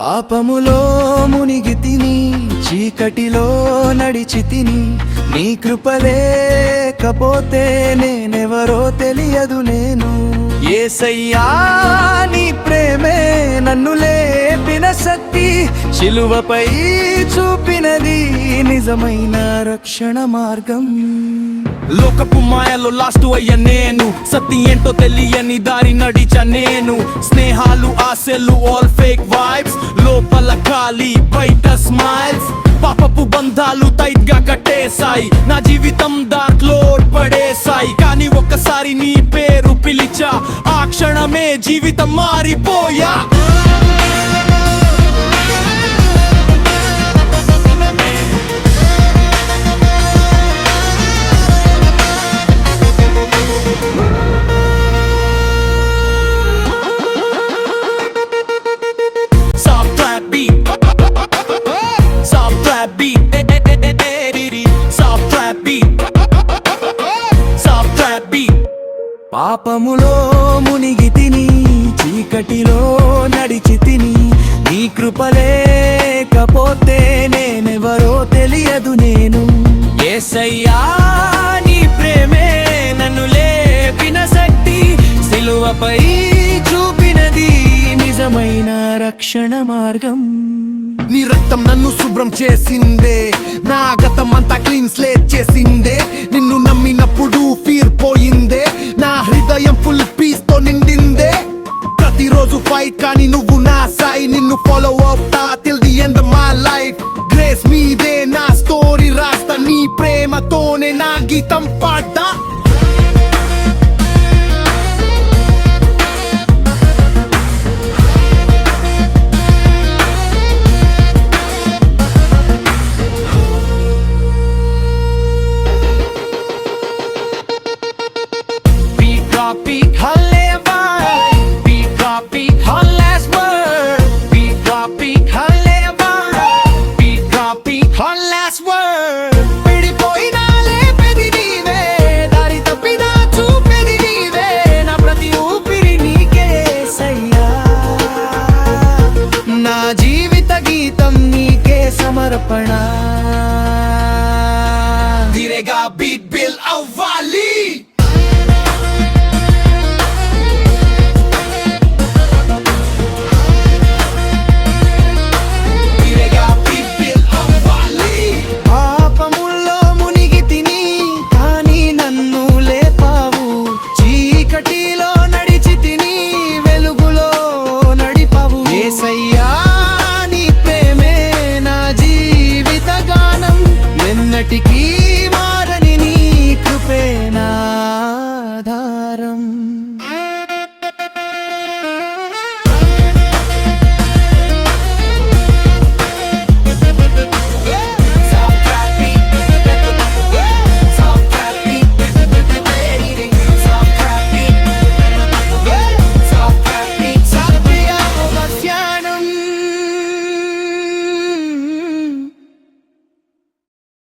పాపములో మునిగి తిని చీకటిలో నడిచి తిని నీ కృప లేకపోతే నేనెవరో తెలియదు నేను. యేసయ్యా నీ ప్రేమే నన్ను లేపిన శక్తి, శిలువపై చూపినది నిజమైన రక్షణ మార్గం. లోకపు మాయలో లాస్ట్ అయ్య నేను, సత్యం ఏంటో తెలియని దారి నడిచా నేను. స్నేహాలు ఆశలు ఆల్ ఫేక్ వైబ్స్, లోపల ఖాళీ బయట స్మైల్స్. పాపపు బంధాలు టైట్ గా కట్టేశాయి, నా జీవితం దాంట్లో పడేశాయి. కానీ ఒక్కసారి నీ పేరు పిలిచా, ఆ క్షణమే జీవితం మారిపోయా. పాపములో మునిగి తిని చీకటిలో నడిచి తిని నీ కృప లేకపోతే నేనెవరో తెలియదు నేను. యేసయ్యా నీ ప్రేమే నన్ను లేపిన శక్తి, సిలువపై చూపినది నిజమైన రక్షణ మార్గం. నీ రక్తం నన్ను శుభ్రం చేసిందే, నా గతం అంతా క్లీన్ స్లేట్ చేసిందే. నిన్ను నమ్మినప్పుడు ఫీర్ పోయిందే, నా హృదయం ఫుల్ పీస్ తో నిండిందే. ప్రతిరోజు ఫైట్ కానీ నువ్వు నా సాయి, నిన్ను ఫాలో అవుతా till the end of my life. Grace మీదే నా స్టోరీ రాస్తా, నీ ప్రేమతోనే నా గీతం పాడతా. సమర్పణ ధీరేగా బీట్ బిల్ అవ్వాలి. పాపముల్లో మునిగి తిని కానీ నన్ను లేపావు, చీకటిలో నడిచి తిని వెలుగులో నడిపావు. యేసయ్యా నీ ప్రేమే నా జీవిత గానం, ఎన్నటికీ